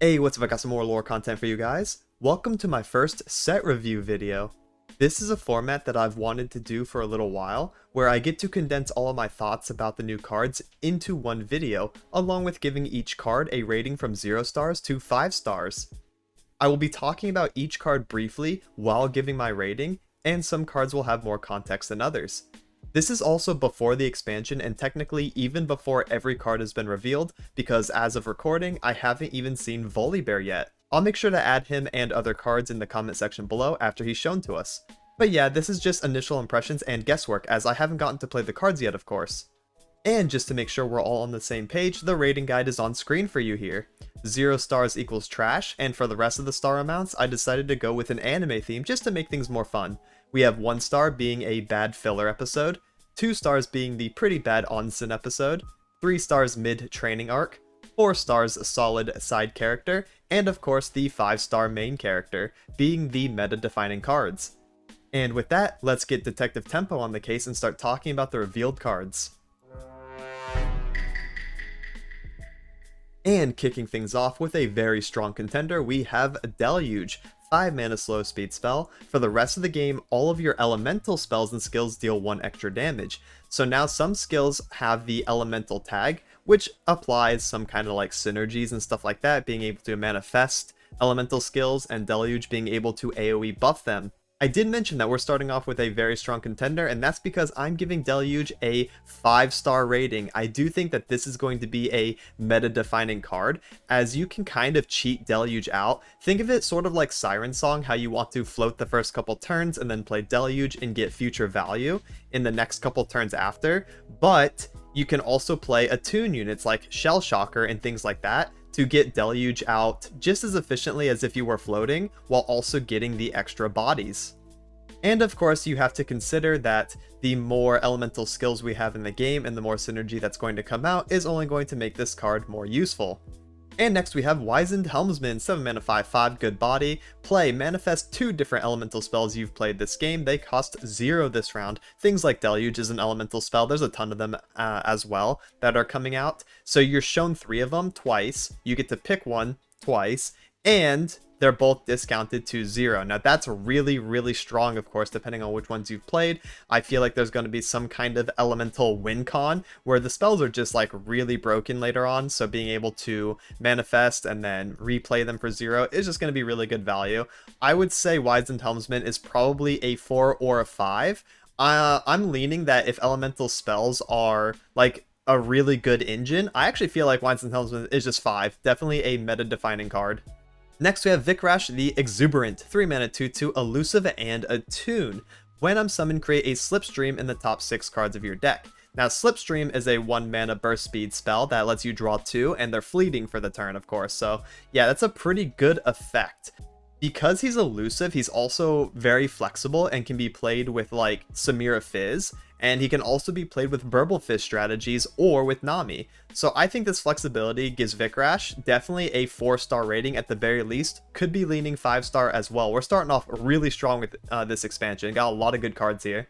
Hey, what's up? I got some more lore content for you guys. Welcome to my first set review video. This is a format that I've wanted to do for a little while, where I get to condense all of my thoughts about the new cards into one video, along with giving each card a rating from 0 stars to 5 stars. I will be talking about each card briefly while giving my rating, and some cards will have more context than others. This is also before the expansion and technically even before every card has been revealed, because as of recording, I haven't even seen Volibear yet. I'll make sure to add him and other cards in the comment section below after he's shown to us. But yeah, this is just initial impressions and guesswork, as I haven't gotten to play the cards yet, of course. And just to make sure we're all on the same page, the rating guide is on screen for you here. 0 stars equals trash, and for the rest of the star amounts, I decided to go with an anime theme just to make things more fun. We have 1 star being a bad filler episode, 2 stars being the pretty bad onsen episode, 3 stars mid-training arc, 4 stars solid side character, and of course the 5-star main character, being the meta-defining cards. And with that, let's get Detective Tempo on the case and start talking about the revealed cards. And kicking things off with a very strong contender, we have Deluge, 5 mana slow speed spell. For the rest of the game, all of your elemental spells and skills deal 1 extra damage. So now some skills have the elemental tag, which applies some kind of like synergies and stuff like that, being able to manifest elemental skills and Deluge being able to AoE buff them. I did mention that we're starting off with a very strong contender, and that's because I'm giving Deluge a 5-star rating. I do think that this is going to be a meta-defining card, as you can kind of cheat Deluge out. Think of it sort of like Siren Song, how you want to float the first couple turns and then play Deluge and get future value in the next couple turns after, but you can also play attune units like Shell Shocker and things like that to get Deluge out just as efficiently as if you were floating, while also getting the extra bodies. And of course, you have to consider that the more elemental skills we have in the game and the more synergy that's going to come out is only going to make this card more useful. And next we have Wizened Helmsman, 7 mana 5/5, good body. Play, manifest 2 different elemental spells you've played this game. They cost 0 this round. Things like Deluge is an elemental spell. There's a ton of them as well that are coming out. So you're shown 3 of them twice. You get to pick one twice, and they're both discounted to 0. Now that's really strong, of course, depending on which ones you've played. I feel like there's going to be some kind of elemental win con where the spells are just like really broken later on, so being able to manifest and then replay them for 0 is just going to be really good value. I would say Wizened Helmsman is probably a 4 or a 5. I'm leaning that if elemental spells are like a really good engine, I actually feel like Wizened Helmsman is just 5. Definitely a meta-defining card. Next we have Vikrash the Exuberant, 3 mana 2/2, elusive and attune. When I'm summoned, create a Slipstream in the top 6 cards of your deck. Now Slipstream is a 1 mana burst speed spell that lets you draw 2, and they're fleeting for the turn, of course, so yeah, that's a pretty good effect. Because he's elusive, he's also very flexible and can be played with like Samira Fizz, and he can also be played with Burble Fizz strategies or with Nami. So I think this flexibility gives Vikrash definitely a 4-star rating at the very least, could be leaning 5-star as well. We're starting off really strong with this expansion, got a lot of good cards here.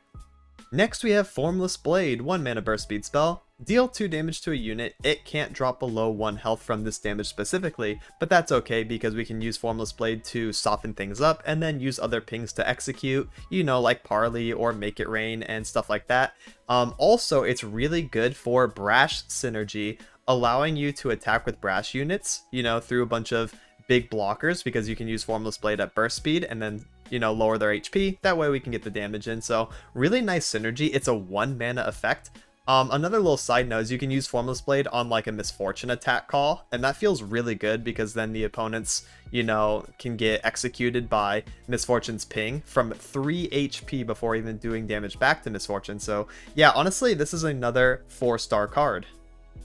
Next we have Formless Blade, 1 mana burst speed spell. Deal 2 damage to a unit. It can't drop below 1 health from this damage specifically, but that's okay because we can use Formless Blade to soften things up and then use other pings to execute, you know, like Parley or Make It Rain and stuff like that. Also, it's really good for Brash synergy, allowing you to attack with Brash units, you know, through a bunch of big blockers, because you can use Formless Blade at burst speed and then, you know, lower their HP. That way we can get the damage in. So really nice synergy. It's a 1 mana effect. Another little side note is you can use Formless Blade on like a Misfortune attack call, and that feels really good because then the opponents, you know, can get executed by Misfortune's ping from 3 HP before even doing damage back to Misfortune. So yeah, honestly, this is another 4-star card.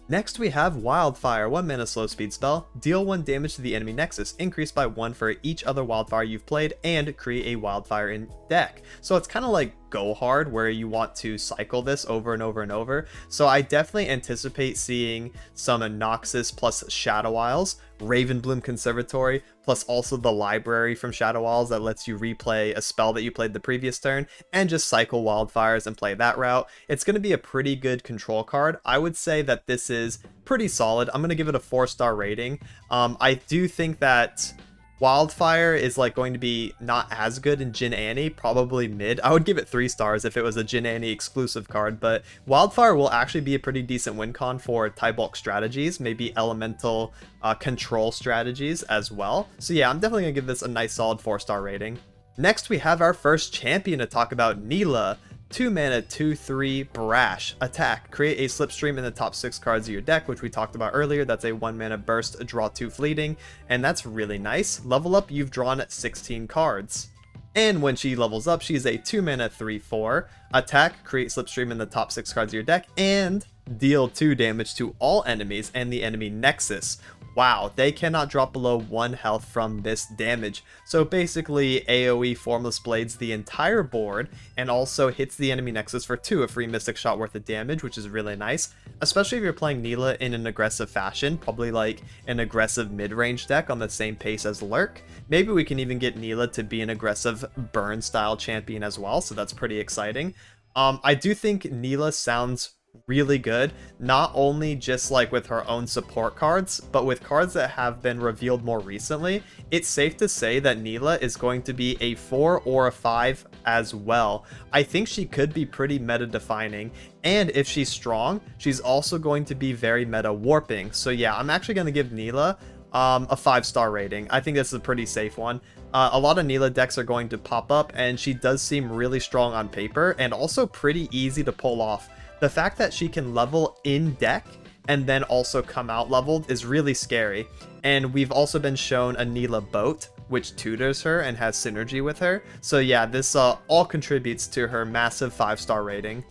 Next we have Wildfire, 1 mana slow speed spell. Deal 1 damage to the enemy nexus, increase by 1 for each other wildfire you've played, and create a wildfire in deck. So it's kind of like Go Hard, where you want to cycle this over and over and over. So I definitely anticipate seeing some Noxus plus Shadow Isles Ravenbloom Conservatory, plus also the library from Shadow Walls that lets you replay a spell that you played the previous turn, and just cycle Wildfires and play that route. It's going to be a pretty good control card. I would say that this is pretty solid. I'm going to give it a 4-star rating. I do think that Wildfire is like going to be not as good in Jin Annie, probably mid. I would give it 3 stars if it was a Jin Annie exclusive card, but Wildfire will actually be a pretty decent win con for type bulk strategies, maybe elemental control strategies as well. So yeah, I'm definitely gonna give this a nice solid 4-star rating. Next we have our first champion to talk about, Nilah. 2 mana, 2/3 Brash. Attack. Create a Slipstream in the top 6 cards of your deck, which we talked about earlier. That's a 1 mana burst, draw 2 fleeting, and that's really nice. Level up, you've drawn 16 cards. And when she levels up, she's a 2 mana, 3/4. Attack. Create Slipstream in the top 6 cards of your deck, and deal 2 damage to all enemies and the enemy nexus. Wow, they cannot drop below 1 health from this damage. So basically AoE Formless Blades the entire board and also hits the enemy nexus for 2, a free Mystic Shot worth of damage, which is really nice. Especially if you're playing Nilah in an aggressive fashion, probably like an aggressive mid-range deck on the same pace as Lurk. Maybe we can even get Nilah to be an aggressive burn style champion as well, so that's pretty exciting. I do think Nilah sounds really good, not only just like with her own support cards, but with cards that have been revealed more recently. It's safe to say that Nilah is going to be a 4 or a 5 as well. I think she could be pretty meta defining, and if she's strong, she's also going to be very meta warping. So yeah, I'm actually going to give Nilah a 5-star rating. I think this is a pretty safe one. A lot of Nilah decks are going to pop up, and she does seem really strong on paper and also pretty easy to pull off. The fact that she can level in deck and then also come out leveled is really scary. And we've also been shown a Nilah boat, which tutors her and has synergy with her. So yeah, this all contributes to her massive 5-star rating.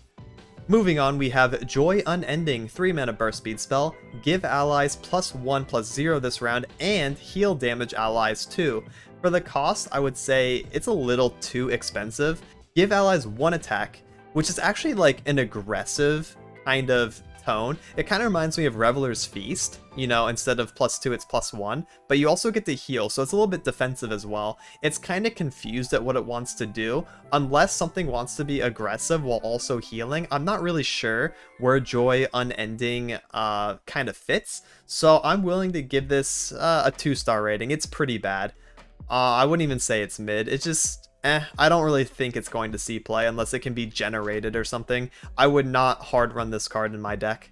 Moving on, we have Joy Unending, 3 mana burst speed spell. Give allies +1/+0 this round and heal damage allies too. For the cost, I would say it's a little too expensive. Give allies 1 attack, which is actually like an aggressive kind of tone. It kind of reminds me of Reveler's Feast, you know, instead of +2, it's +1, but you also get to heal, so it's a little bit defensive as well. It's kind of confused at what it wants to do. Unless something wants to be aggressive while also healing, I'm not really sure where Joy Unending kind of fits, so I'm willing to give this a 2-star rating. It's pretty bad. I wouldn't even say it's mid. It's just I don't really think it's going to see play unless it can be generated or something. I would not hard run this card in my deck.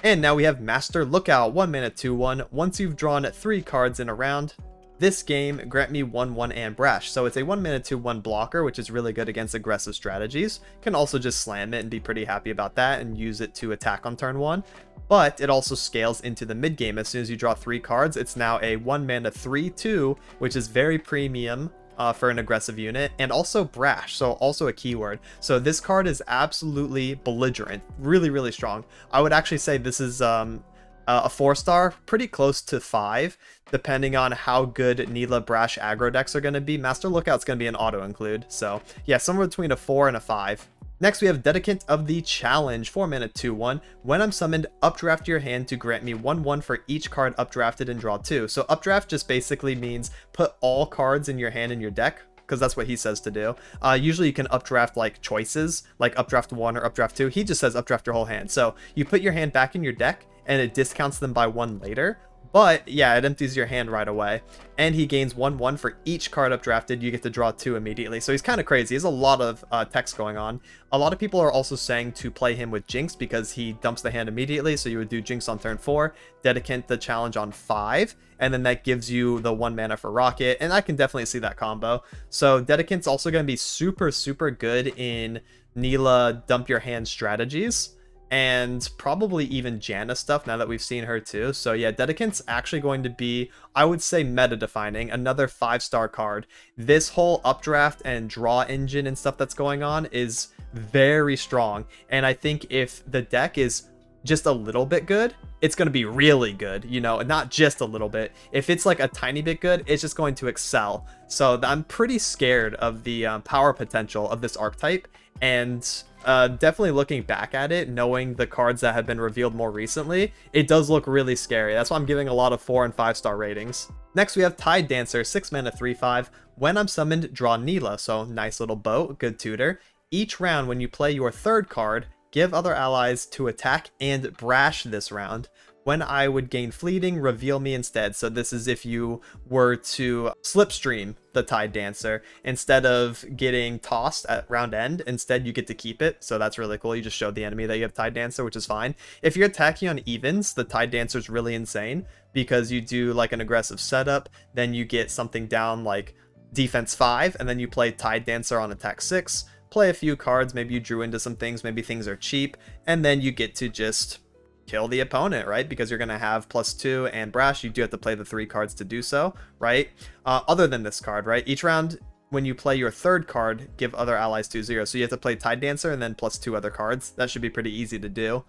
And now we have Master Lookout, 1 mana 2/1. Once you've drawn 3 cards in a round, this game grant me 1/1 and Brash. So it's a 1 mana 2/1 blocker, which is really good against aggressive strategies. Can also just slam it and be pretty happy about that and use it to attack on turn 1. But it also scales into the mid game. As soon as you draw 3 cards, it's now a 1 mana 3/2, which is very premium for an aggressive unit, and also Brash, so also a keyword. So this card is absolutely belligerent, really strong. I would actually say this is a 4-star, pretty close to 5, depending on how good Nilah Brash aggro decks are going to be. Master Lookout's going to be an auto include, so yeah, somewhere between a 4 and a 5. Next, we have Dedicant of the Challenge, 4 mana 2/1. When I'm summoned, updraft your hand to grant me 1/1 for each card updrafted and draw 2. So updraft just basically means put all cards in your hand in your deck, because that's what he says to do. Usually you can updraft like choices, like updraft 1 or updraft 2. He just says updraft your whole hand. So you put your hand back in your deck, and it discounts them by 1 later. But yeah, it empties your hand right away. And he gains 1/1 for each card updrafted. You get to draw 2 immediately. So he's kind of crazy. He has a lot of text going on. A lot of people are also saying to play him with Jinx because he dumps the hand immediately. So you would do Jinx on turn 4, Dedicant the Challenge on 5, and then that gives you the 1 mana for Rocket. And I can definitely see that combo. So Dedicant's also going to be super good in Nilah dump your hand strategies, and probably even Janna stuff now that we've seen her too. So yeah, Dedicant's actually going to be, I would say, meta defining, another 5-star card. This whole updraft and draw engine and stuff that's going on is very strong, and I think if the deck is just a little bit good, it's going to be really good, you know, and not just a little bit. If it's like a tiny bit good, it's just going to excel. So I'm pretty scared of the power potential of this archetype, and definitely looking back at it, knowing the cards that have been revealed more recently, it does look really scary. That's why I'm giving a lot of 4 and 5 star ratings. Next we have Tide Dancer, 6 mana 3/5. When I'm summoned, draw Nilah, so nice little boat, good tutor. Each round when you play your third card, give other allies to attack and brash this round. When I would gain fleeting, reveal me instead. So this is if you were to slipstream the Tide Dancer. Instead of getting tossed at round end, instead you get to keep it. So that's really cool. You just showed the enemy that you have Tide Dancer, which is fine. If you're attacking on evens, the Tide Dancer is really insane because you do like an aggressive setup, then you get something down like defense 5, and then you play Tide Dancer on attack 6. Play a few cards, maybe you drew into some things, maybe things are cheap, and then you get to just kill the opponent, right? Because you're going to have +2 and brash. You do have to play the 3 cards to do so, right? Other than this card, right? Each round when you play your third card, give other allies 2/0. So you have to play Tide Dancer and then +2 other cards. That should be pretty easy to do,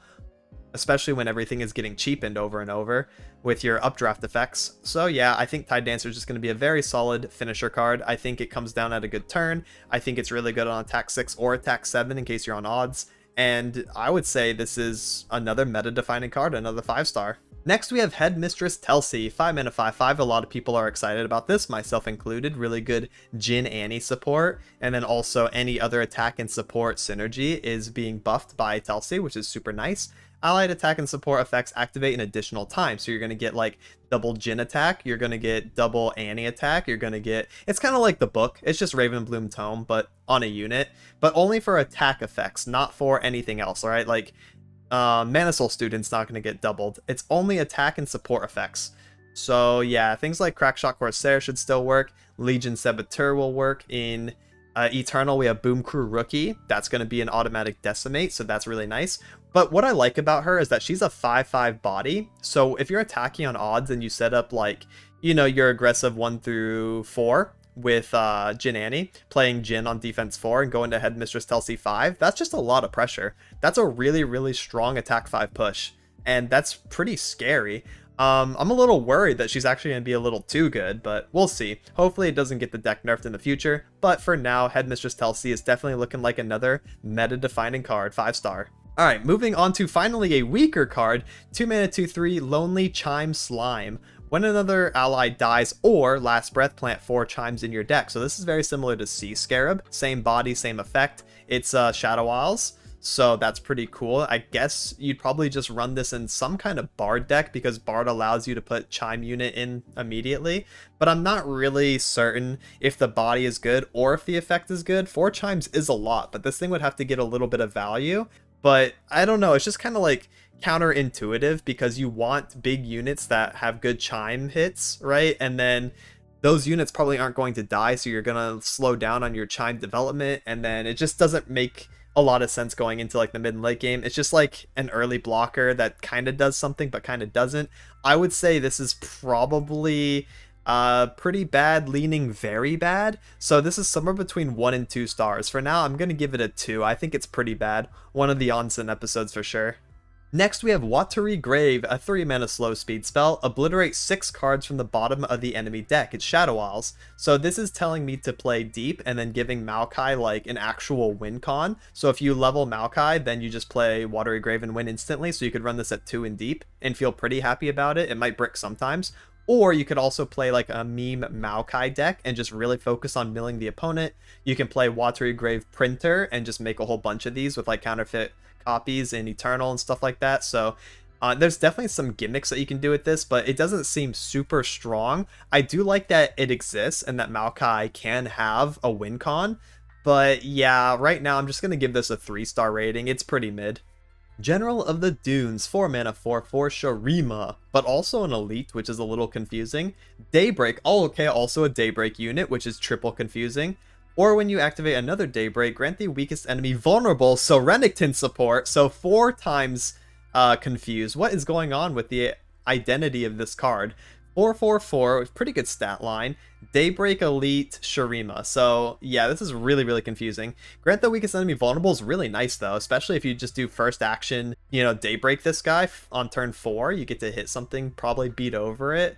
especially when everything is getting cheapened over and over with your Updraft effects. So yeah, I think Tide Dancer is just going to be a very solid finisher card. I think it comes down at a good turn. I think it's really good on attack 6 or attack 7 in case you're on odds. And I would say this is another meta-defining card, another 5-star. Next we have Headmistress Telsi, 5 mana 5/5. A lot of people are excited about this, myself included. Really good Jin Annie support, and then also any other attack and support synergy is being buffed by Telsi, which is super nice. Allied attack and support effects activate an additional time, so you're going to get like double Jin attack, you're going to get double Annie attack, you're going to get, it's kind of like the book, it's just Ravenbloom Tome but on a unit, but only for attack effects, not for anything else. All right, like Mana Soul Student's not going to get doubled, it's only attack and support effects. So yeah, things like Crackshot Corsair should still work. Legion Saboteur will work. In Eternal we have Boom Crew Rookie, that's going to be an automatic decimate, so that's really nice. But what I like about her is that she's a 5/5 body, so if you're attacking on odds and you set up like, you know, your aggressive 1 through 4 with Jin Annie, playing Jin on defense 4 and going to Headmistress Telsi 5, that's just a lot of pressure. That's a really, really strong attack 5 push, and that's pretty scary. I'm a little worried that she's actually going to be a little too good, but we'll see. Hopefully it doesn't get the deck nerfed in the future, but for now, Headmistress Telsi is definitely looking like another meta-defining card, 5-star. Alright, moving on to finally a weaker card, 2 mana 2/3 Lonely Chime Slime. When another ally dies or Last Breath, plant 4 chimes in your deck. So this is very similar to Sea Scarab, same body, same effect. It's Shadow Isles, so that's pretty cool. I guess you'd probably just run this in some kind of Bard deck because Bard allows you to put Chime unit in immediately, but I'm not really certain if the body is good or if the effect is good. 4 chimes is a lot, but this thing would have to get a little bit of value. But I don't know, it's just kind of like counterintuitive because you want big units that have good chime hits, right? And then those units probably aren't going to die, so you're going to slow down on your chime development, and then it just doesn't make a lot of sense going into like the mid and late game. It's just like an early blocker that kind of does something but kind of doesn't. I would say this is probably pretty bad, leaning very bad. So this is somewhere between 1 and 2 stars. For now, I'm gonna give it a 2. I think it's pretty bad. One of the Onsen episodes for sure. Next, we have Watery Grave, a 3 mana slow speed spell. Obliterate 6 cards from the bottom of the enemy deck. It's Shadow Isles. So this is telling me to play deep and then giving Maokai like an actual win con. So if you level Maokai, then you just play Watery Grave and win instantly. So you could run this at 2 and deep and feel pretty happy about it. It might brick sometimes. Or you could also play like a meme Maokai deck and just really focus on milling the opponent. You can play Watery Grave Printer and just make a whole bunch of these with like counterfeit copies in Eternal and stuff like that. So there's definitely some gimmicks that you can do with this, but it doesn't seem super strong. I do like that it exists and that Maokai can have a win con, but yeah, right now I'm just going to give this a 3-star rating. It's pretty mid. General of the Dunes, 4 mana 4/4 Sharima, but also an elite, which is a little confusing. Daybreak, oh okay, also a Daybreak unit, which is triple confusing. Or when you activate another Daybreak, grant the weakest enemy vulnerable, so Renekton support, so 4 times confused. What is going on with the identity of this card? 444 with pretty good stat line. Daybreak Elite Shurima. So yeah, this is really, really confusing. Grant the weakest enemy vulnerable is really nice though, especially if you just do first action, you know, Daybreak this guy on turn 4. You get to hit something, probably beat over it.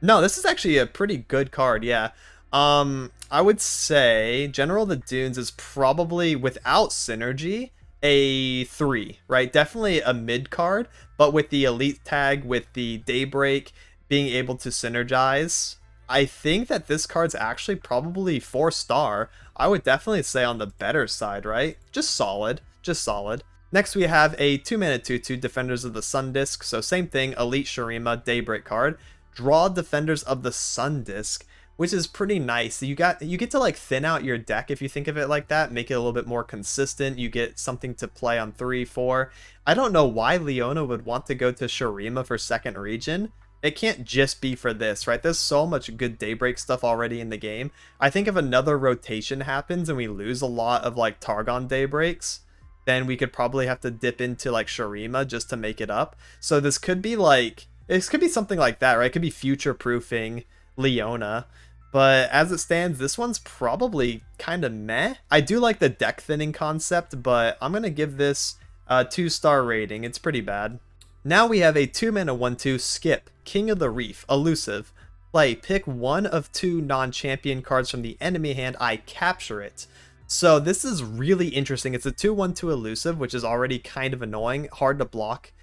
No, this is actually a pretty good card, yeah. I would say General of the Dunes is probably, without synergy, a 3, right? Definitely a mid card, but with the elite tag, with the Daybreak, being able to synergize, I think that this card's actually probably 4-star. I would definitely say on the better side, right? Just solid, just solid. Next we have a 2-mana 2/2 Defenders of the Sun Disk. So same thing, Elite Shurima, Daybreak card. Draw Defenders of the Sun Disk, which is pretty nice. You get to like thin out your deck if you think of it like that, make it a little bit more consistent. You get something to play on 3, 4. I don't know why Leona would want to go to Shurima for second region. It can't just be for this, right? There's so much good Daybreak stuff already in the game. I think if another rotation happens and we lose a lot of like Targon Daybreaks, then we could probably have to dip into like Shurima just to make it up. So this could be like, this could be something like that, right? It could be future-proofing Leona. But as it stands, this one's probably kind of meh. I do like the deck thinning concept, but I'm going to give this a 2-star rating. It's pretty bad. Now we have a 2-mana 1/2 Skip, King of the Reef, Elusive. Play, pick one of 2 non-champion cards from the enemy hand, I capture it. So this is really interesting. It's a 2/1/2 Elusive, which is already kind of annoying, hard to block.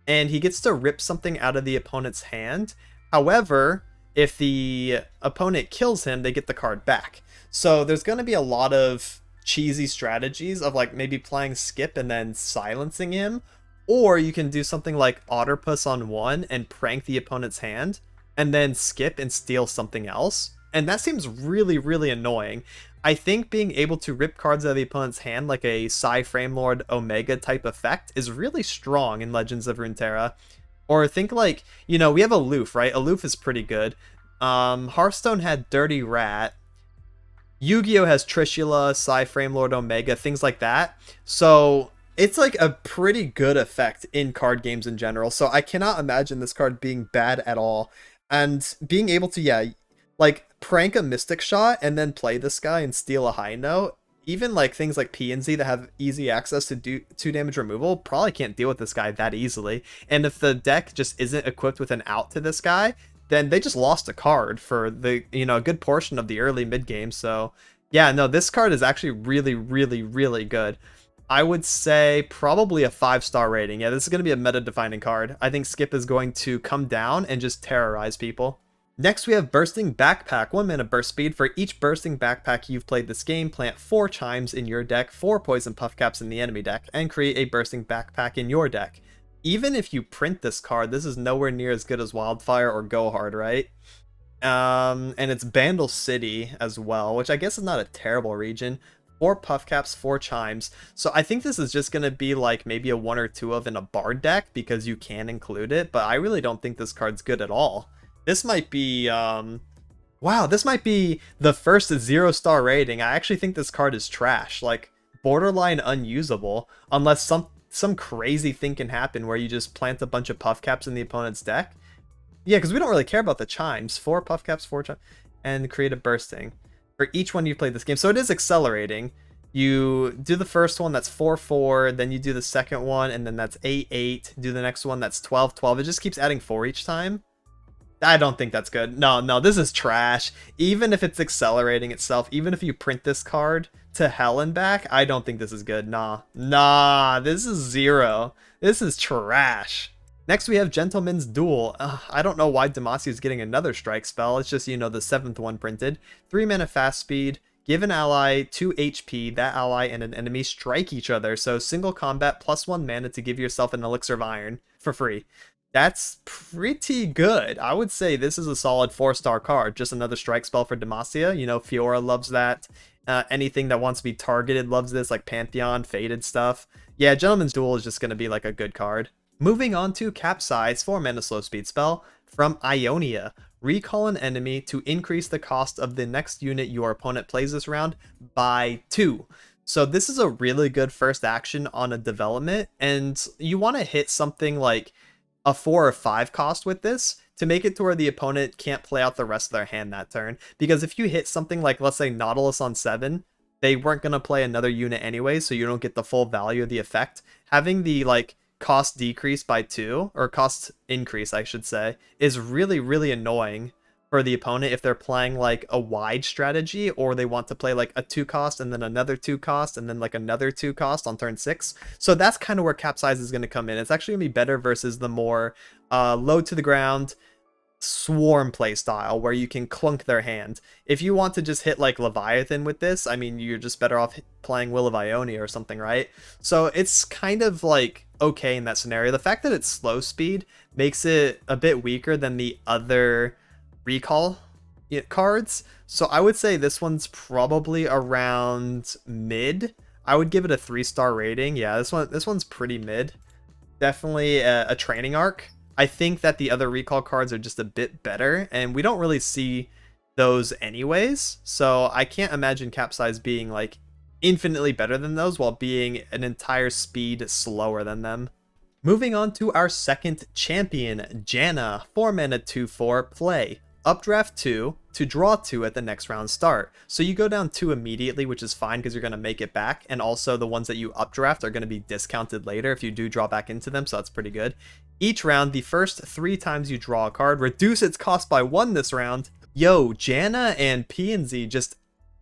And he gets to rip something out of the opponent's hand. However, if the opponent kills him, they get the card back. So there's going to be a lot of cheesy strategies of like maybe playing Skip and then silencing him. Or you can do something like Otterpuss on 1 and prank the opponent's hand, and then skip and steal something else. And that seems really, really annoying. I think being able to rip cards out of the opponent's hand, like a Psy Framelord Omega type effect, is really strong in Legends of Runeterra. Or think like, you know, we have Aloof, right? Aloof is pretty good. Hearthstone had Dirty Rat. Yu-Gi-Oh! Has Trishula, Psy Framelord Omega, things like that. So it's like a pretty good effect in card games in general. So I cannot imagine this card being bad at all. And being able to, yeah, like prank a Mystic Shot and then play this guy and steal a high note. Even like things like P and Z that have easy access to do 2 damage removal probably can't deal with this guy that easily. And if the deck just isn't equipped with an out to this guy, then they just lost a card for the, you know, a good portion of the early mid game. So yeah, no, this card is actually really, really, really good. I would say probably a 5-star rating. Yeah, this is going to be a meta-defining card. I think Skip is going to come down and just terrorize people. Next, we have Bursting Backpack. 1 mana burst speed. For each Bursting Backpack you've played this game, plant 4 Chimes in your deck, 4 Poison Puff Caps in the enemy deck, and create a Bursting Backpack in your deck. Even if you print this card, this is nowhere near as good as Wildfire or Go Hard, right? And it's Bandle City as well, which I guess is not a terrible region. 4 Puff Caps, 4 Chimes. So I think this is just going to be like maybe a 1 or 2 of in a Bard deck because you can include it, but I really don't think this card's good at all. This might be, wow, this might be the first 0-star rating. I actually think this card is trash, like borderline unusable, unless some crazy thing can happen where you just plant a bunch of Puff Caps in the opponent's deck. Yeah, because we don't really care about the Chimes. 4 Puff Caps, 4 Chimes, and create a Bursting for each one you've played this game. So it is accelerating. You do the first one, that's 4/4, then you do the second one, and then that's 8/8. Do the next one, that's 12/12. It just keeps adding 4 each time. I don't think that's good. No, this is trash. Even if it's accelerating itself, even if you print this card to hell and back, I don't think this is good. Nah, this is 0. This is trash. Next, we have Gentleman's Duel. I don't know why Demacia is getting another strike spell. It's just, you know, the 7th one printed. 3 mana fast speed. Give an ally 2 HP. That ally and an enemy strike each other. So single combat plus 1 mana to give yourself an Elixir of Iron for free. That's pretty good. I would say this is a solid 4-star card. Just another strike spell for Demacia. You know, Fiora loves that. Anything that wants to be targeted loves this, like Pantheon, Faded stuff. Yeah, Gentleman's Duel is just going to be like a good card. Moving on to Capsize, 4 mana slow speed spell from Ionia. Recall an enemy to increase the cost of the next unit your opponent plays this round by 2. So this is a really good first action on a development, and you want to hit something like a 4 or 5 cost with this to make it to where the opponent can't play out the rest of their hand that turn. Because if you hit something like, let's say, Nautilus on 7, they weren't going to play another unit anyway, so you don't get the full value of the effect. Having the, like, cost decrease by 2, or cost increase, I should say, is really, really annoying for the opponent if they're playing like a wide strategy, or they want to play like a 2 cost and then another 2 cost and then like another 2 cost on turn 6. So that's kind of where Capsize is going to come in. It's actually going to be better versus the more low to the ground swarm play style where you can clunk their hand. If you want to just hit like Leviathan with this, I mean, you're just better off playing Will of Ionia or something, right? So it's kind of like okay in that scenario. The fact that it's slow speed makes it a bit weaker than the other recall cards, so I would say this one's probably around mid. I would give it a 3-star rating. Yeah, this one's pretty mid. Definitely a training arc. I think that the other recall cards are just a bit better, and we don't really see those anyways, so I can't imagine Capsize being like infinitely better than those while being an entire speed slower than them. Moving on to our second champion, Janna, 4 mana 2/4 play. Updraft 2 to draw 2 at the next round start. So you go down 2 immediately, which is fine because you're going to make it back. And also the ones that you updraft are going to be discounted later if you do draw back into them. So that's pretty good. Each round, the first 3 times you draw a card, reduce its cost by 1 this round. Yo, Janna and P&Z just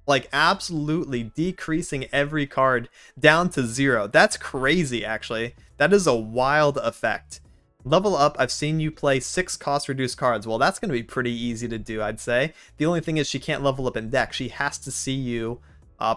like absolutely decreasing every card down to 0. That's crazy, actually. That is a wild effect. Level up, I've seen you play 6 cost reduced cards. Well, that's going to be pretty easy to do, I'd say. The only thing is she can't level up in deck. She has to see you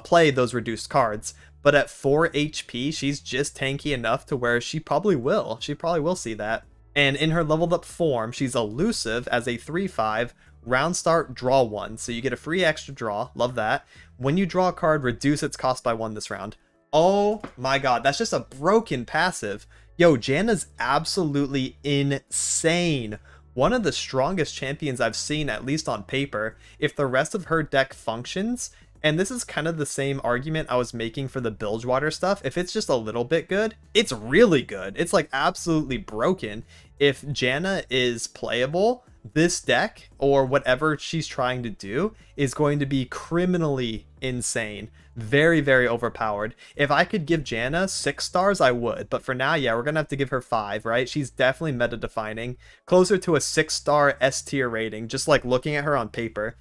play those reduced cards. But at 4 HP, she's just tanky enough to where she probably will. She probably will see that. And in her leveled up form, she's elusive as a 3/5, round start, draw 1. So you get a free extra draw. Love that. When you draw a card, reduce its cost by 1 this round. Oh my god, that's just a broken passive. Yo, Janna's absolutely insane. One of the strongest champions I've seen, at least on paper. If the rest of her deck functions, and this is kind of the same argument I was making for the Bilgewater stuff, if it's just a little bit good, it's really good. It's like absolutely broken. If Janna is playable, this deck, or whatever she's trying to do, is going to be criminally insane. Very, very overpowered. If I could give Janna 6 stars, I would. But for now, yeah, we're going to have to give her 5, right? She's definitely meta-defining. Closer to a 6-star S-tier rating, just like looking at her on paper.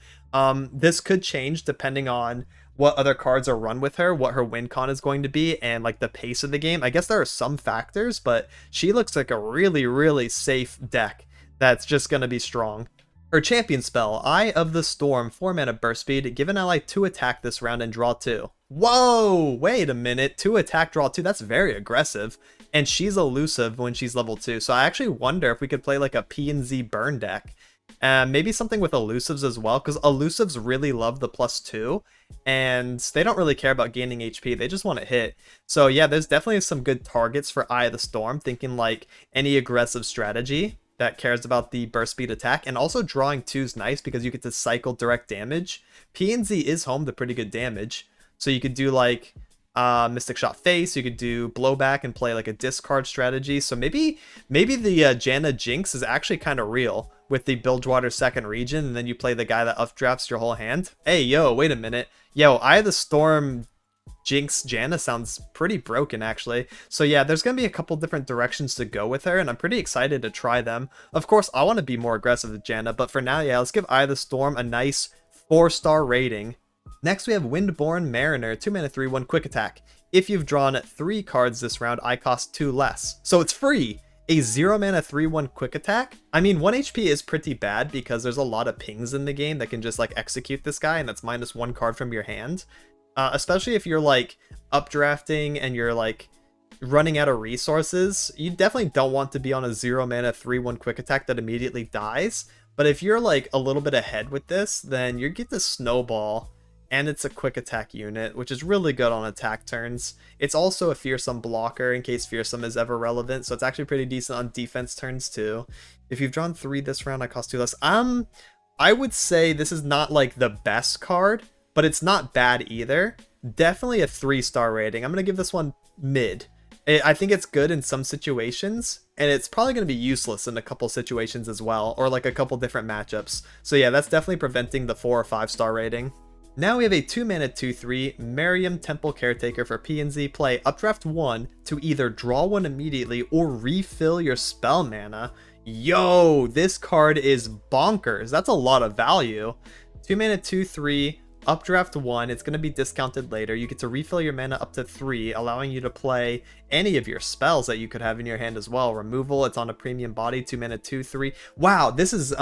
This could change depending on what other cards are run with her, what her win con is going to be, and like the pace of the game. I guess there are some factors, but she looks like a really, really safe deck that's just going to be strong. Her champion spell, Eye of the Storm, 4 mana burst speed, give an ally 2 attack this round and draw 2. Whoa, wait a minute, 2 attack, draw 2, that's very aggressive. And she's elusive when she's level 2, so I actually wonder if we could play like a P&Z burn deck. Maybe something with elusives as well, because elusives really love the +2, and they don't really care about gaining HP, they just want to hit. So yeah, there's definitely some good targets for Eye of the Storm, thinking like any aggressive strategy that cares about the burst speed attack, and also drawing 2 is nice because you get to cycle direct damage. P&Z is home to pretty good damage, so you could do like Mystic Shot Face, you could do blowback and play like a discard strategy. So maybe the Janna Jinx is actually kind of real with the Bilgewater second region, and then you play the guy that updrafts your whole hand. Hey, yo, wait a minute. Yo, Eye of the Storm Jinx Janna sounds pretty broken, actually. So yeah, there's going to be a couple different directions to go with her, and I'm pretty excited to try them. Of course, I want to be more aggressive with Janna, but for now, yeah, let's give Eye of the Storm a nice 4-star rating. Next, we have Windborn Mariner, 2 mana 3/1 quick attack. If you've drawn 3 cards this round, I cost 2 less. So it's free! A 0 mana 3/1 quick attack? I mean, 1 HP is pretty bad because there's a lot of pings in the game that can just like execute this guy, and that's -1 card from your hand. Especially if you're like updrafting and you're like running out of resources, you definitely don't want to be on a 0 mana 3/1 quick attack that immediately dies. But if you're like a little bit ahead with this, then you get the snowball, and it's a quick attack unit, which is really good on attack turns. It's also a fearsome blocker in case fearsome is ever relevant, so it's actually pretty decent on defense turns too. If you've drawn 3 this round, I cost 2 less. I would say this is not like the best card, but it's not bad either. Definitely a 3-star rating. I'm gonna give this one mid. I think it's good in some situations, and it's probably going to be useless in a couple situations as well, or like a couple different matchups. So yeah, that's definitely preventing the 4 or 5 star rating. Now we have a 2-mana 2/3 Miriam Temple Caretaker for P and Z. Play Updraft 1 to either draw 1 immediately or refill your spell mana. Yo, this card is bonkers. That's a lot of value. 2-mana 2/3 Updraft 1, it's going to be discounted later. You get to refill your mana up to 3, allowing you to play any of your spells that you could have in your hand as well. Removal, it's on a premium body, 2-mana 2/3. Wow, this is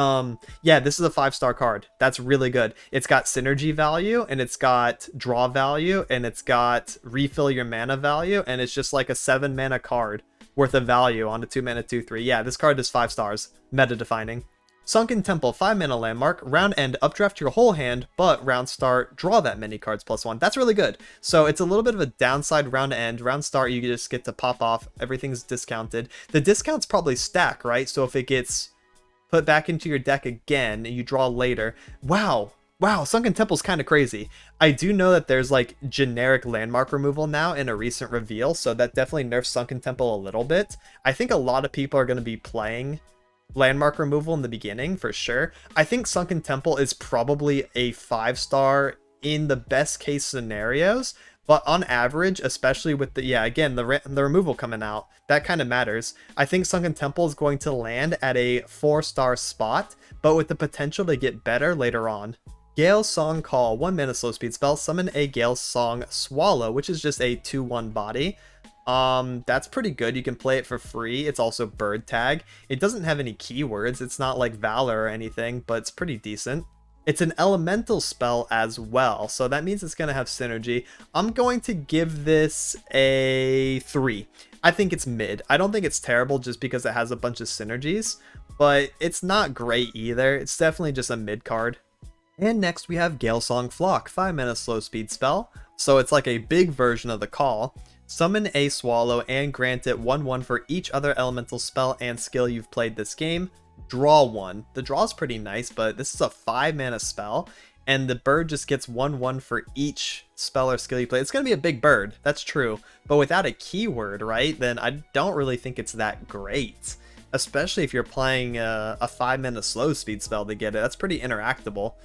yeah, this is a 5-star card. That's really good. It's got synergy value, and it's got draw value, and it's got refill your mana value, and it's just like a 7-mana card worth of value on a 2-mana 2/3. Yeah, this card is 5 stars. Meta defining. Sunken Temple, 5-mana landmark, round end, updraft your whole hand, but round start, draw that many cards +1. That's really good. So it's a little bit of a downside round end. Round start, you just get to pop off. Everything's discounted. The discounts probably stack, right? So if it gets put back into your deck again, and you draw later. Wow. Wow, Sunken Temple's kind of crazy. I do know that there's like generic landmark removal now in a recent reveal, so that definitely nerfs Sunken Temple a little bit. I think a lot of people are going to be playing landmark removal in the beginning for sure. I think Sunken Temple is probably a 5-star in the best case scenarios, but on average, especially with the again the removal coming out, that kind of matters. I think Sunken Temple is going to land at a 4-star spot, but with the potential to get better later on. Gale Song Call, 1-mana slow speed spell, summon a Gale Song Swallow, which is just a 2/1 body. That's pretty good. You can play it for free. It's also bird tag. It doesn't have any keywords. It's not like Valor or anything, but it's pretty decent. It's an elemental spell as well, so that means it's going to have synergy. I'm going to give this a 3. I think it's mid. I don't think it's terrible just because it has a bunch of synergies, but it's not great either. It's definitely just a mid card. And next we have Gale Song Flock, 5-mana slow speed spell. So it's like a big version of the call. Summon a Swallow and grant it 1/1 for each other elemental spell and skill you've played this game. Draw 1. The draw is pretty nice, but this is a 5-mana spell, and the bird just gets 1/1 for each spell or skill you play. It's going to be a big bird, that's true, but without a keyword, right, then I don't really think it's that great. Especially if you're playing a 5-mana slow speed spell to get it. That's pretty interactable.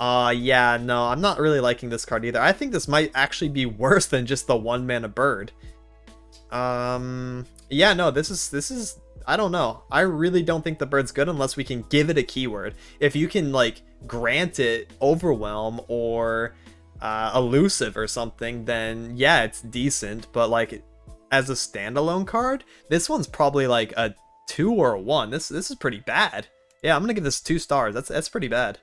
Yeah, no, I'm not really liking this card either. I think this might actually be worse than just the 1-mana bird. Yeah, no, this is, I don't know. I really don't think the bird's good unless we can give it a keyword. If you can, like, grant it Overwhelm or Elusive or something, then yeah, it's decent. But, like, as a standalone card, this one's probably, like, a 2 or a 1. This is pretty bad. Yeah, I'm gonna give this 2 stars. That's pretty bad.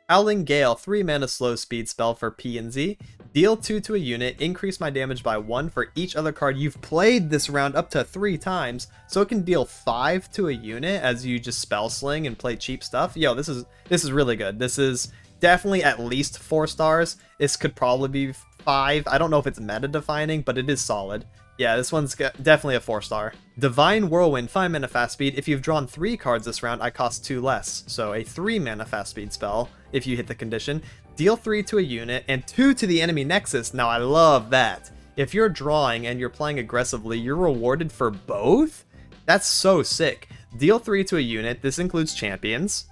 Howling Gale, 3-mana slow speed spell for P and Z. Deal 2 to a unit, increase my damage by 1 for each other card you've played this round up to 3 times. So it can deal 5 to a unit as you just spell sling and play cheap stuff. Yo, this is really good. This is definitely at least 4 stars. This could probably be 5. I don't know if it's meta defining, but it is solid. Yeah, this one's definitely a 4-star. Divine Whirlwind, 5-mana fast speed. If you've drawn 3 cards this round, I cost 2 less. So a 3-mana fast speed spell, if you hit the condition. Deal 3 to a unit, and 2 to the enemy nexus. Now, I love that. If you're drawing and you're playing aggressively, you're rewarded for both? That's so sick. Deal 3 to a unit. This includes champions.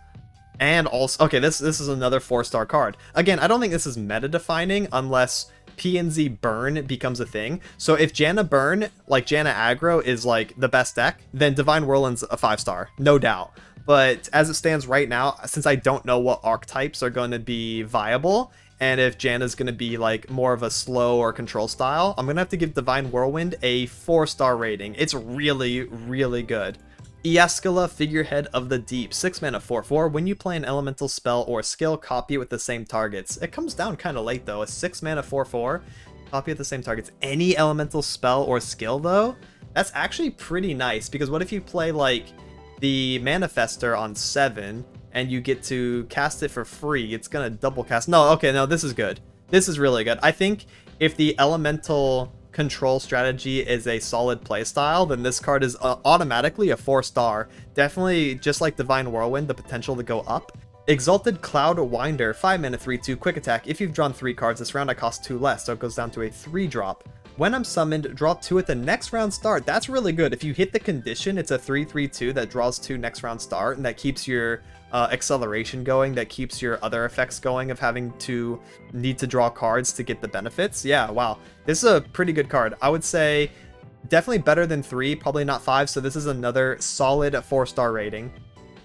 And also, okay, this is another 4-star card. Again, I don't think this is meta defining unless P and Z burn becomes a thing. So if Janna burn, like Janna aggro, is like the best deck, then Divine Whirlwind's a 5-star, no doubt. But as it stands right now, since I don't know what archetypes are going to be viable, and if Janna's going to be like more of a slow or control style, I'm going to have to give Divine Whirlwind a 4-star rating. It's really, really good. Iascala, Figurehead of the Deep, 6-mana 4/4. When you play an elemental spell or skill, copy it with the same targets. It comes down kind of late though. A 6-mana 4/4, copy with the same targets. Any elemental spell or skill though, that's actually pretty nice, because what if you play like the Manifester on 7 and you get to cast it for free? It's gonna double cast. No, okay, no, this is good. This is really good. I think if the elemental control strategy is a solid playstyle, then this card is automatically a 4-star. Definitely, just like Divine Whirlwind, the potential to go up. Exalted Cloud Winder, 5-mana 3/2, quick attack. If you've drawn 3 cards this round, I cost 2 less, so it goes down to a 3-drop. When I'm summoned, draw 2 at the next round start. That's really good. If you hit the condition, it's a 3/3/2 that draws 2 next round start, and that keeps your acceleration going, that keeps your other effects going of having to need to draw cards to get the benefits. Yeah, wow. This is a pretty good card. I would say definitely better than 3, probably not 5, so this is another solid 4-star rating.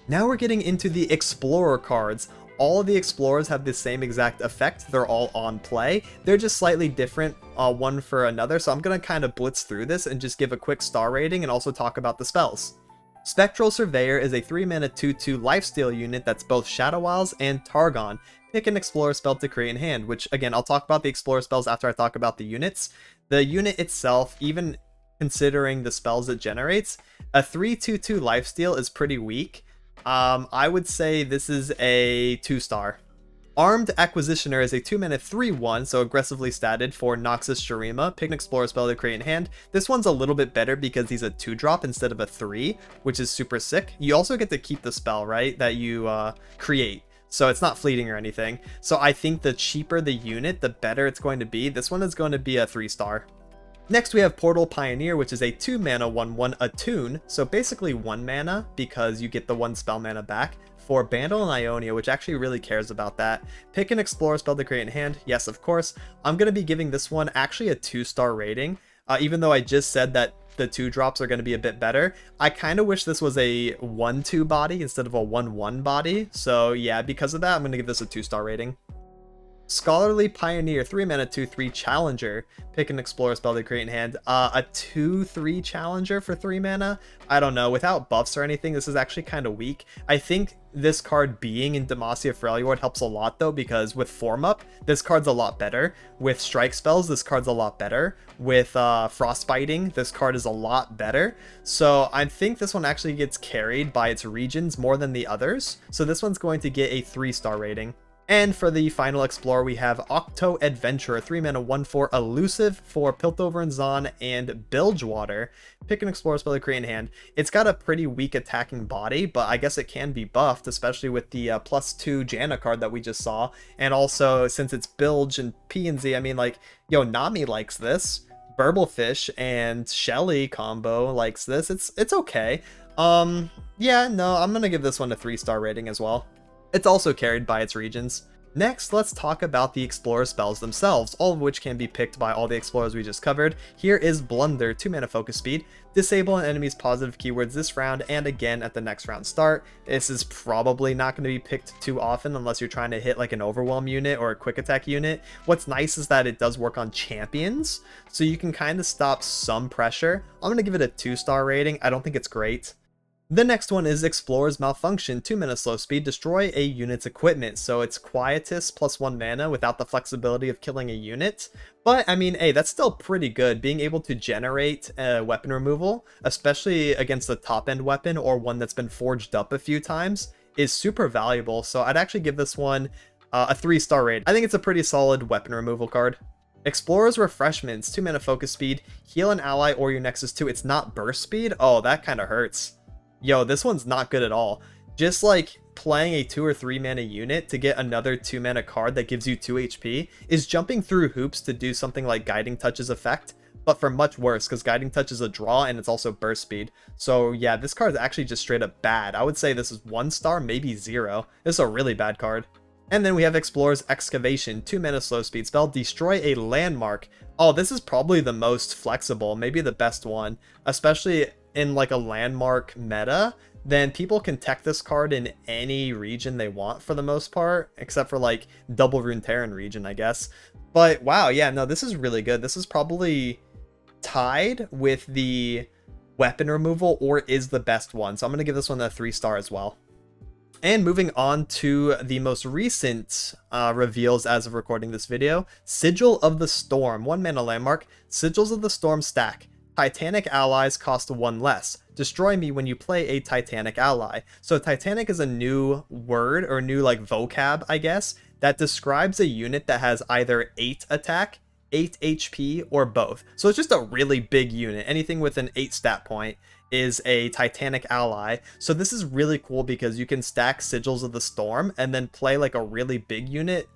Now we're getting into the Explorer cards. All of the Explorers have the same exact effect. They're all on play. They're just slightly different one for another, so I'm going to kind of blitz through this and just give a quick star rating and also talk about the spells. Spectral Surveyor is a 3-mana 2/2 lifesteal unit that's both Shadow Isles and Targon. Pick an Explorer spell to create in hand, which again, I'll talk about the Explorer spells after I talk about the units. The unit itself, even considering the spells it generates, a 3/2/2 lifesteal is pretty weak. I would say this is a 2-star. Armed Acquisitioner is a 2-mana 3/1, so aggressively statted for Noxus Shurima. Pick an Explorer spell to create in hand. This one's a little bit better because he's a 2-drop instead of a 3, which is super sick. You also get to keep the spell, right, that you create. So it's not fleeting or anything. So I think the cheaper the unit, the better it's going to be. This one is going to be a 3-star. Next we have Portal Pioneer, which is a 2-mana 1/1 attune, so basically 1 mana because you get the 1 spell mana back, for Bandle and Ionia, which actually really cares about that. Pick an Explorer spell to create in hand. Yes, of course. I'm going to be giving this one actually a 2-star rating, even though I just said that the 2-drops are going to be a bit better. I kind of wish this was a 1/2 body instead of a 1/1 body, so yeah, because of that, I'm going to give this a 2-star rating. Scholarly Pioneer, 3-mana 2/3 Challenger. Pick an Explorer spell to create in hand. A 2/3 Challenger for 3 mana? I don't know. Without buffs or anything, this is actually kind of weak. I think this card being in Demacia Freljord helps a lot though, because with Form Up, this card's a lot better. With Strike spells, this card's a lot better. With Frostbiting, this card is a lot better. So I think this one actually gets carried by its regions more than the others. So this one's going to get a 3-star rating. And for the final Explorer, we have Octo Adventurer, 3-mana 1/4 elusive for Piltover and Zon and Bilgewater. Pick an Explorer spell to create in hand. It's got a pretty weak attacking body, but I guess it can be buffed, especially with the +2 Janna card that we just saw. And also, since it's Bilge and P and Z, I mean, like, yo, Nami likes this. Burblefish and Shelly combo likes this. It's okay. Yeah, no, I'm gonna give this one a 3-star rating as well. It's also carried by its regions. Next, let's talk about the Explorer spells themselves, all of which can be picked by all the Explorers we just covered. Here is Blunder, 2-mana focus speed. Disable an enemy's positive keywords this round and again at the next round start. This is probably not going to be picked too often unless you're trying to hit like an Overwhelm unit or a Quick Attack unit. What's nice is that it does work on champions, so you can kind of stop some pressure. I'm going to give it a 2-star rating. I don't think it's great. The next one is Explorer's Malfunction, 2-mana slow speed, destroy a unit's equipment. So it's Quietus plus 1 mana without the flexibility of killing a unit. But I mean, hey, that's still pretty good. Being able to generate weapon removal, especially against a top end weapon or one that's been forged up a few times, is super valuable. So I'd actually give this one a 3-star rating. I think it's a pretty solid weapon removal card. Explorer's Refreshments, 2-mana focus speed, heal an ally or your Nexus 2. It's not burst speed. Oh, that kind of hurts. Yo, this one's not good at all. Just like playing a 2 or 3 mana unit to get another 2 mana card that gives you 2 HP is jumping through hoops to do something like Guiding Touch's effect, but for much worse because Guiding Touch is a draw and it's also burst speed. So yeah, this card is actually just straight up bad. I would say this is 1-star, maybe 0. This is a really bad card. And then we have Explorer's Excavation, 2-mana slow speed spell, destroy a landmark. Oh, this is probably the most flexible, maybe the best one, especially in like a landmark meta. Then people can tech this card in any region they want for the most part, except for like double Runeterran region, I guess. But wow, yeah, no, this is really good. This is probably tied with the weapon removal or is the best one. So I'm going to give this one a 3-star as well. And moving on to the most recent reveals as of recording this video, Sigil of the Storm, 1-mana landmark, Sigils of the Storm stack. Titanic allies cost 1 less. Destroy me when you play a Titanic ally. So Titanic is a new word or new like vocab, I guess, that describes a unit that has either 8 attack, 8 HP, or both. So it's just a really big unit. Anything with an 8 stat point is a Titanic ally. So this is really cool because you can stack Sigils of the Storm and then play like a really big unit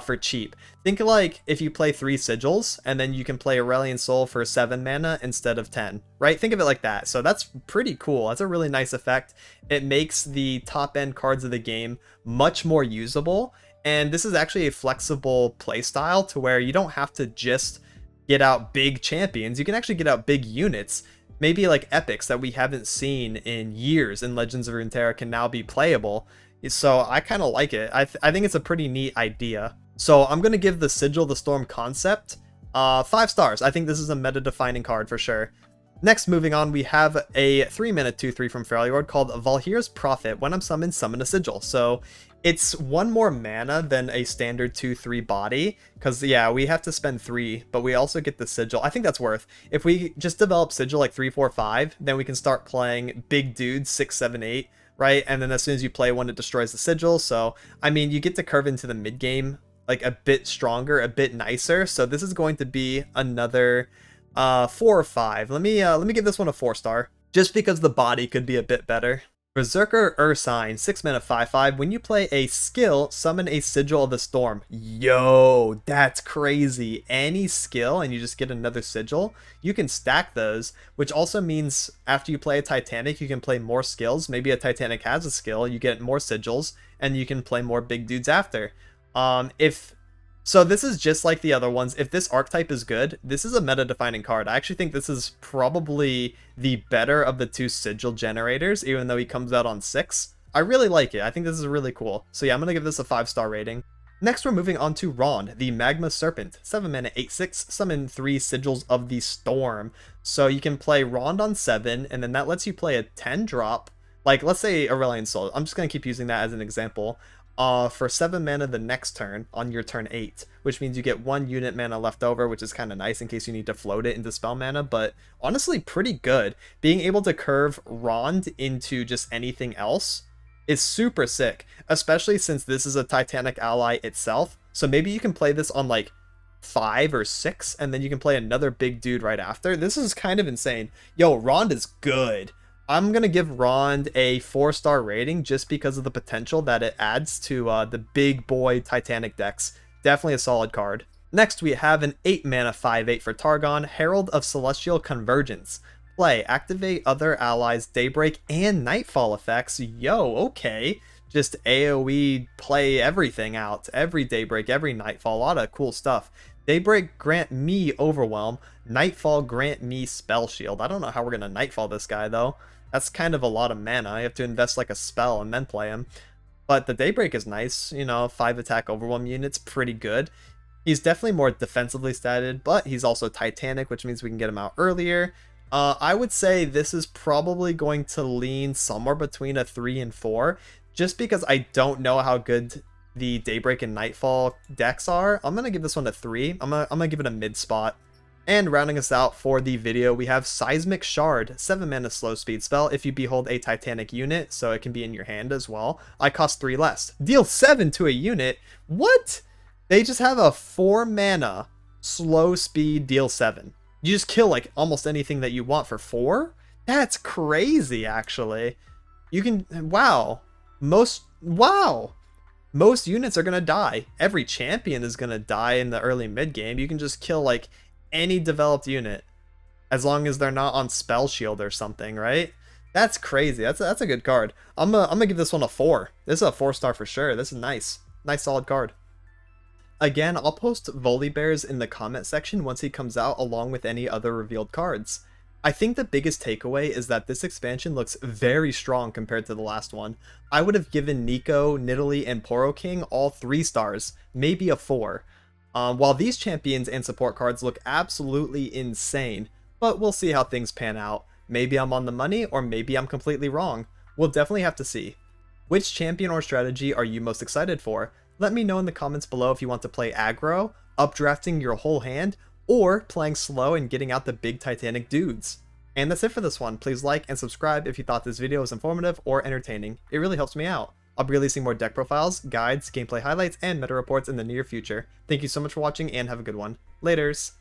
for cheap. Think like if you play 3 Sigils, and then you can play Aurelion Soul for 7 mana instead of 10, right? Think of it like that. So that's pretty cool. That's a really nice effect. It makes the top end cards of the game much more usable, and this is actually a flexible playstyle to where you don't have to just get out big champions. You can actually get out big units. Maybe like epics that we haven't seen in years in Legends of Runeterra can now be playable. So I kind of like it. I think it's a pretty neat idea. So I'm going to give the Sigil the Storm concept 5 stars. I think this is a meta-defining card for sure. Next, moving on, we have a 3-mana 2/3 from Freljord called Valhyr's Prophet. When I'm summoned, summon a Sigil. So it's 1 more mana than a standard 2/3 body. Because, yeah, we have to spend 3, but we also get the Sigil. I think that's worth. If we just develop Sigil like 3, 4, 5, then we can start playing big dudes 6, 7, 8. Right, and then as soon as you play one, it destroys the Sigil. So, I mean, you get to curve into the mid game like a bit stronger, a bit nicer. So this is going to be another 4 or 5. Let me give this one a 4-star, just because the body could be a bit better. Berserker Ursine, 6 mana 5/5. When you play a skill, summon a Sigil of the Storm. Yo, that's crazy. Any skill and you just get another Sigil. You can stack those, which also means after you play a Titanic, you can play more skills. Maybe a Titanic has a skill, you get more Sigils, and you can play more big dudes after. So this is just like the other ones. If this archetype is good, this is a meta-defining card. I actually think this is probably the better of the 2 Sigil generators, even though he comes out on 6. I really like it. I think this is really cool. So yeah, I'm going to give this a 5-star rating. Next, we're moving on to Rond, the Magma Serpent. 7 mana 8/6, summon 3 Sigils of the Storm. So you can play Rond on 7, and then that lets you play a 10-drop. Like, let's say Aurelion Soul. I'm just going to keep using that as an example. For 7 mana the next turn on your turn 8, which means you get 1 unit mana left over, which is kind of nice in case you need to float it into spell mana, but honestly pretty good. Being able to curve Rond into just anything else is super sick, especially since this is a Titanic ally itself. So maybe you can play this on like 5 or 6, and then you can play another big dude right after. This is kind of insane. Yo, Rond is good. I'm going to give Rond a 4-star rating just because of the potential that it adds to the big boy Titanic decks. Definitely a solid card. Next, we have an 8 mana 5/8 for Targon, Herald of Celestial Convergence. Play, activate other allies' Daybreak and Nightfall effects. Yo, okay. Just AoE play everything out. Every Daybreak, every Nightfall, a lot of cool stuff. Daybreak grant me Overwhelm. Nightfall grant me Spell Shield. I don't know how we're going to Nightfall this guy though. That's kind of a lot of mana. You have to invest like a spell and then play him. But the Daybreak is nice. You know, 5 attack Overwhelm units, pretty good. He's definitely more defensively statted, but he's also Titanic, which means we can get him out earlier. I would say this is probably going to lean somewhere between a 3 and 4, just because I don't know how good the Daybreak and Nightfall decks are. I'm going to give this one a 3. I'm gonna give it a mid spot. And rounding us out for the video, we have Seismic Shard, 7 mana slow speed spell if you behold a Titanic unit, so it can be in your hand as well. I cost 3 less. Deal 7 to a unit? What? They just have a 4 mana slow speed deal 7. You just kill like almost anything that you want for 4? That's crazy, actually. You can, wow. Most units are gonna die. Every champion is gonna die in the early mid game. You can just kill like any developed unit as long as they're not on Spell Shield or something, right? That's crazy. That's a good card. I'm gonna give this one a 4. This is a 4-star for sure. This is nice solid card. Again, I'll post Volibears in the comment section once he comes out, along with any other revealed cards. I think the biggest takeaway is that this expansion looks very strong compared to the last one. I would have given Nico, Nidalee, and Poro King all 3 stars, maybe a 4. While these champions and support cards look absolutely insane, but we'll see how things pan out. Maybe I'm on the money, or maybe I'm completely wrong. We'll definitely have to see. Which champion or strategy are you most excited for? Let me know in the comments below if you want to play aggro, updrafting your whole hand, or playing slow and getting out the big Titanic dudes. And that's it for this one. Please like and subscribe if you thought this video was informative or entertaining. It really helps me out. I'll be releasing more deck profiles, guides, gameplay highlights, and meta reports in the near future. Thank you so much for watching and have a good one. Laters!